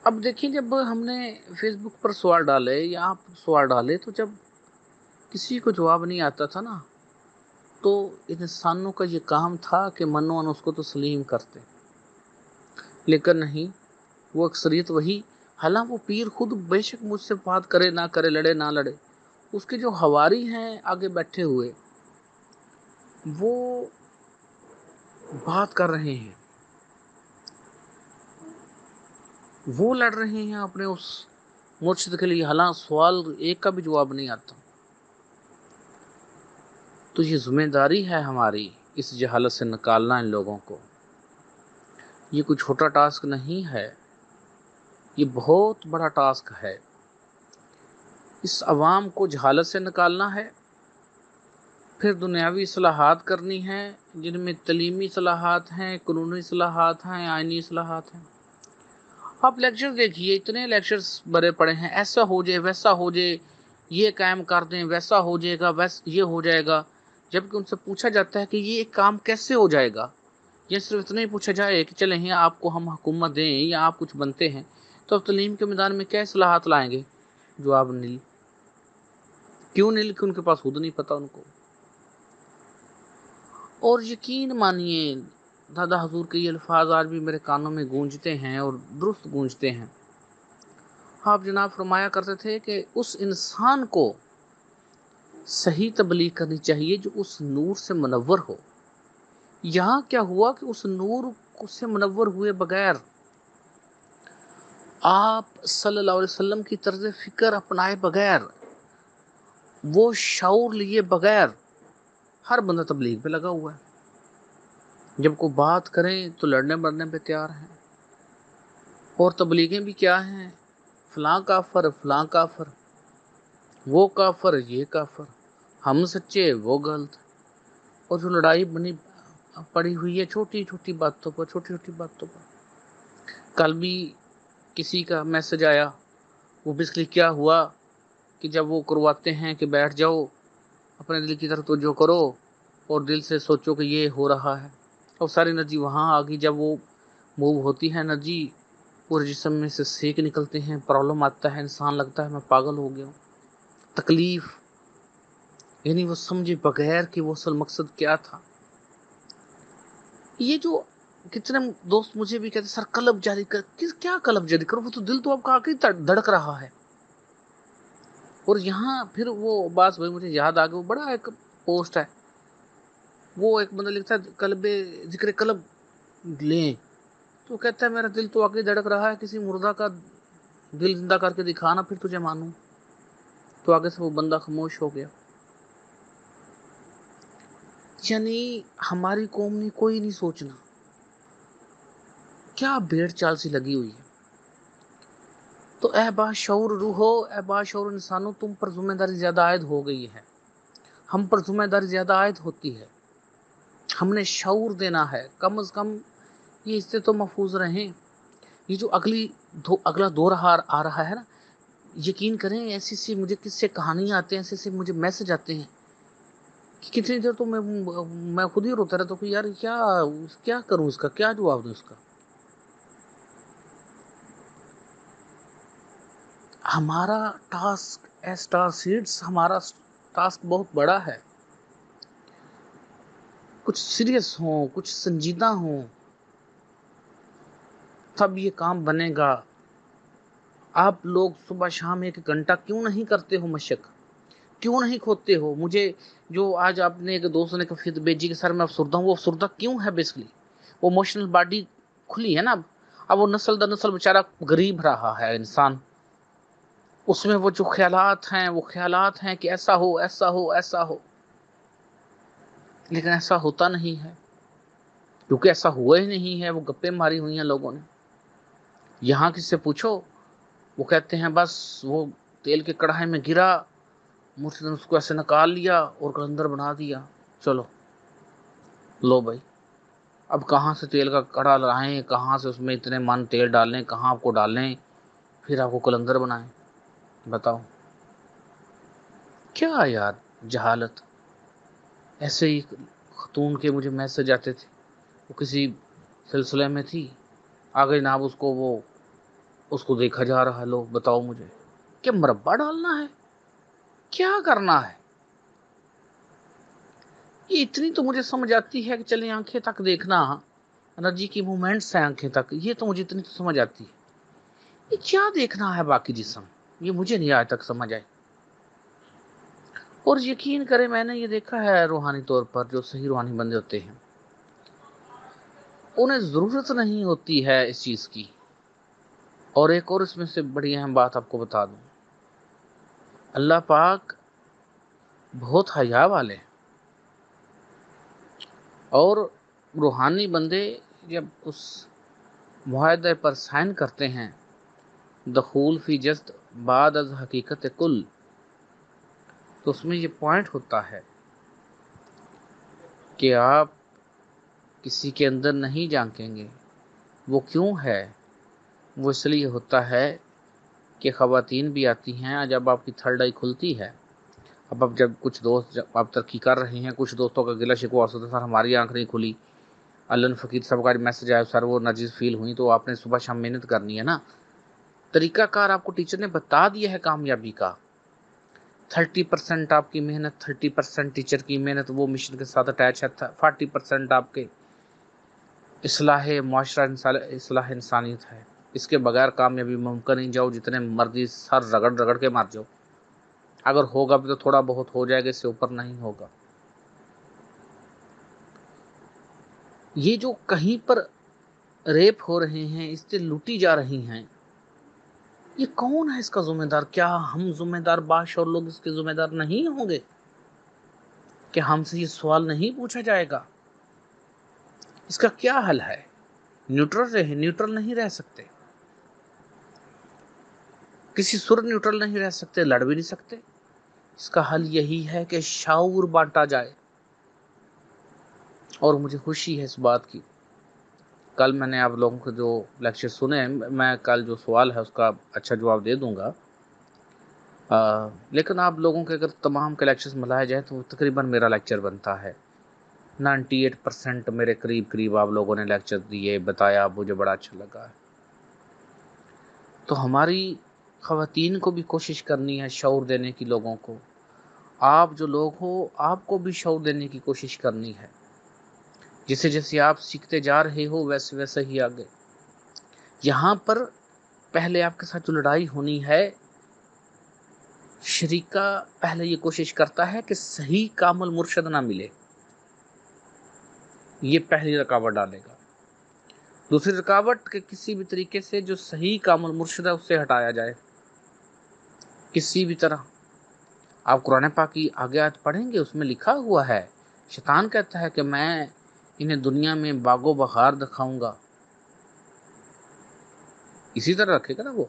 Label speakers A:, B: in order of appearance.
A: اب دیکھیے، جب ہم نے فیس بک پر سوال ڈالے یا آپ سوال ڈالے، تو جب کسی کو جواب نہیں آتا تھا نا، تو انسانوں کا یہ کام تھا کہ منو اس کو تسلیم کرتے، لیکن نہیں، وہ اکثریت وہی، حالانکہ وہ پیر خود بے شک مجھ سے بات کرے نہ کرے، لڑے نہ لڑے، اس کے جو حواری ہیں آگے بیٹھے ہوئے، وہ بات کر رہے ہیں، وہ لڑ رہے ہیں اپنے اس مرشد کے لیے، حالانکہ سوال ایک کا بھی جواب نہیں آتا۔ تو یہ ذمہ داری ہے ہماری، اس جہالت سے نکالنا ان لوگوں کو۔ یہ کوئی چھوٹا ٹاسک نہیں ہے، یہ بہت بڑا ٹاسک ہے۔ اس عوام کو جہالت سے نکالنا ہے، پھر دنیاوی اصلاحات کرنی ہیں، جن میں تعلیمی اصلاحات ہیں، قانونی اصلاحات ہیں، آئینی اصلاحات ہیں۔ آپ لیکچر دیکھیے، اتنے لیکچرز بھرے پڑے ہیں، ایسا ہو جائے، ویسا ہو جائے، یہ قائم کر دیں، ویسا ہو جائے گا، یہ ہو جائے گا، جبکہ ان سے پوچھا جاتا ہے کہ یہ کام کیسے ہو جائے گا۔ یہ صرف اتنا ہی پوچھا جائے کہ چلیں یہ آپ کو ہم حکومت دیں یا آپ کچھ بنتے ہیں تو اب تعلیم کے میدان میں کیا اصلاحات لائیں گے؟ جواب نیل۔ کیوں نیل؟ کہ ان کے پاس خود نہیں پتا ان کو۔ اور یقین مانیے، دادا حضور کے یہ الفاظ آج بھی میرے کانوں میں گونجتے ہیں اور درست گونجتے ہیں۔ آپ جناب فرمایا کرتے تھے کہ اس انسان کو صحیح تبلیغ کرنی چاہیے جو اس نور سے منور ہو۔ یہاں کیا ہوا کہ اس نور سے منور ہوئے بغیر، آپ صلی اللہ علیہ وسلم کی طرز فکر اپنائے بغیر، وہ شعور لیے بغیر، ہر بندہ تبلیغ پہ لگا ہوا ہے۔ جب کوئی بات کریں تو لڑنے مرنے پہ تیار ہیں، اور تبلیغیں بھی کیا ہیں؟ فلاں کافر، فلاں کافر، وہ کافر، یہ کافر، ہم سچے، وہ غلط۔ اور جو لڑائی بنی پڑی ہوئی ہے چھوٹی چھوٹی باتوں پر، چھوٹی چھوٹی باتوں پر۔ کل بھی کسی کا میسج آیا، وہ بیسکلی کیا ہوا کہ جب وہ کرواتے ہیں کہ بیٹھ جاؤ، اپنے دل کی طرف توجہ کرو اور دل سے سوچو کہ یہ ہو رہا ہے، اور ساری انرجی وہاں آ گئی۔ جب وہ موو ہوتی ہے انرجی، پورے جسم میں سے سینک نکلتے ہیں، پرابلم آتا ہے، انسان لگتا ہے میں پاگل ہو گیا ہوں۔ تکلیف، یعنی وہ سمجھے بغیر کہ وہ اصل مقصد کیا تھا۔ یہ جو کتنے دوست مجھے بھی کہتے سر قلب جاری کر، کیا قلب جاری کرو؟ وہ تو دل تو آپ کا آگے دھڑک رہا ہے۔ اور یہاں پھر وہ بات بھائی مجھے یاد آ گئی، وہ بڑا ایک پوسٹ ہے، وہ ایک بندہ لکھتا ہے قلب ذکر قلب لیں، تو کہتا ہے میرا دل تو آگے دھڑک رہا ہے، کسی مردہ کا دل زندہ کر کے دکھانا پھر تجھے مانوں۔ تو آگے سے وہ بندہ خاموش ہو گیا۔ یعنی ہماری قوم نے کوئی نہیں سوچنا، کیا بھیڑ چال سی لگی ہوئی ہے۔ تو اے باشعور روحو، اے باشعور انسانوں، تم پر ذمہ داری زیادہ عائد ہو گئی ہے، ہم پر ذمہ داری زیادہ عائد ہوتی ہے۔ ہم نے شعور دینا ہے، کم از کم یہ اس سے تو محفوظ رہیں۔ یہ جو اگلا دور آ رہا ہے نا، یقین کریں ایسی سی مجھے کس سے کہانیاں آتے ہیں، ایسے سے مجھے میسج آتے ہیں کہ کتنی دیر تو میں خود ہی روتا رہتا ہوں کہ یار کیا کروں، اس کا کیا جواب دوں اس کا۔ ہمارا ٹاسک ایز سیڈز، ہمارا ٹاسک بہت بڑا ہے۔ کچھ سیریس ہوں، کچھ سنجیدہ ہوں، تب یہ کام بنے گا۔ آپ لوگ صبح شام 1 گھنٹہ کیوں نہیں کرتے ہو مشق؟ کیوں نہیں کھوتے ہو؟ مجھے جو آج آپ نے ایک دوست نے کفیت بیجی کہ سر میں افسردہ ہوں، وہ افسردہ کیوں ہے؟ بیسکلی وہ ایموشنل باڈی کھلی ہے نا، اب وہ نسل در نسل بیچارہ غریب رہا ہے انسان، اس میں وہ جو خیالات ہیں کہ ایسا ہو، ایسا ہو، ایسا ہو، لیکن ایسا ہوتا نہیں ہے، کیونکہ ایسا ہوا ہی نہیں ہے۔ وہ گپے ماری ہوئی ہیں لوگوں نے۔ یہاں کس سے پوچھو، وہ کہتے ہیں بس وہ تیل کے کڑھائی میں گرا، مرشد نے اس کو ایسے نکال لیا اور کلندر بنا دیا، چلو لو بھائی، اب کہاں سے تیل کا کڑھا لائیں، کہاں سے اس میں اتنے من تیل ڈالیں، کہاں آپ کو ڈالیں، پھر آپ کو کلندر بنائیں؟ بتاؤ کیا یار جہالت۔ ایسے ہی خاتون کے مجھے میسج آتے تھے، وہ کسی سلسلے میں تھی، آگے جناب اس کو وہ اس کو دیکھا جا رہا ہے، لو بتاؤ مجھے کیا مربع ڈالنا ہے، کیا کرنا ہے؟ یہ اتنی تو مجھے سمجھ آتی ہے کہ چلیں آنکھیں تک دیکھنا، انرجی کی موومنٹس ہیں آنکھیں تک، یہ تو مجھے اتنی تو سمجھ آتی ہے۔ یہ کیا دیکھنا ہے باقی جسم، یہ مجھے نہیں آج تک سمجھ آئی۔ اور یقین کریں میں نے یہ دیکھا ہے روحانی طور پر جو صحیح روحانی بندے ہوتے ہیں انہیں ضرورت نہیں ہوتی ہے اس چیز کی۔ اور ایک اور اس میں سے بڑی اہم بات آپ کو بتا دوں، اللہ پاک بہت حیا والے ہیں، اور روحانی بندے جب اس معاہدے پر سائن کرتے ہیں، دخول فی جسد بعد از حقیقت کل، تو اس میں یہ پوائنٹ ہوتا ہے کہ آپ کسی کے اندر نہیں جھانکیں گے۔ وہ کیوں ہے؟ وہ اس لیے ہوتا ہے کہ خواتین بھی آتی ہیں جب آپ کی تھرڈ آئی کھلتی ہے۔ اب جب کچھ دوست جب آپ ترقی کر رہے ہیں، کچھ دوستوں کا گلہ شکوہ ہو سکتا ہے، سر ہماری آنکھ نہیں کھلی، اللہ فقیر صاحب کا میسج آیا سر وہ نرجس فیل ہوئی، تو آپ نے صبح شام محنت کرنی ہے نا۔ طریقہ کار آپ کو ٹیچر نے بتا دیا ہے کامیابی کا، 30% آپ کی محنت، 30% ٹیچر کی محنت وہ مشن کے ساتھ اٹیچ ہے، 40% آپ کے اصلاح معاشرہ، اصلاح انسانیت ہے۔ اس کے بغیر کامیابی ممکن نہیں، جاؤ جتنے مرضی سر رگڑ رگڑ کے مار جاؤ، اگر ہوگا بھی تو تھوڑا بہت ہو جائے گا، اس سے اوپر نہیں ہوگا۔ یہ جو کہیں پر ریپ ہو رہے ہیں، اس سے لوٹی جا رہی ہیں، یہ کون ہے اس کا ذمہ دار؟ کیا ہم ذمہ دار باش اور لوگ اس کے ذمہ دار نہیں ہوں گے؟ کہ ہم سے یہ سوال نہیں پوچھا جائے گا اس کا کیا حل ہے؟ نیوٹرل رہے، نیوٹرل نہیں رہ سکتے، کسی سر نیوٹرل نہیں رہ سکتے، لڑ بھی نہیں سکتے۔ اس کا حل یہی ہے کہ شعور بانٹا جائے۔ اور مجھے خوشی ہے اس بات کی، کل میں نے آپ لوگوں کے جو لیکچر سنے، میں کل جو سوال ہے اس کا اچھا جواب دے دوں گا، لیکن آپ لوگوں کے اگر تمام کے لیکچرز ملائے جائیں تو تقریباً میرا لیکچر بنتا ہے 98% میرے قریب آپ لوگوں نے لیکچر دیے، بتایا، مجھے بڑا اچھا لگا ہے۔ تو ہماری خواتین کو بھی کوشش کرنی ہے شعور دینے کی لوگوں کو، آپ جو لوگ ہو آپ کو بھی شعور دینے کی کوشش کرنی ہے، جیسے جیسے آپ سیکھتے جا رہے ہو ویسے ویسے ہی آگے۔ یہاں پر پہلے آپ کے ساتھ جو لڑائی ہونی ہے، شریکہ پہلے یہ کوشش کرتا ہے کہ صحیح کامل مرشد نہ ملے، یہ پہلی رکاوٹ ڈالے گا۔ دوسری رکاوٹ کہ کسی بھی طریقے سے جو صحیح کامل مرشد ہے اس سے ہٹایا جائے، کسی بھی طرح۔ آپ قرآن پاک کی آگے آیت پڑھیں گے، اس میں لکھا ہوا ہے، شیطان کہتا ہے کہ میں انہیں دنیا میں باغ و بہار دکھاؤں گا، اسی طرح رکھے گا نا وہ۔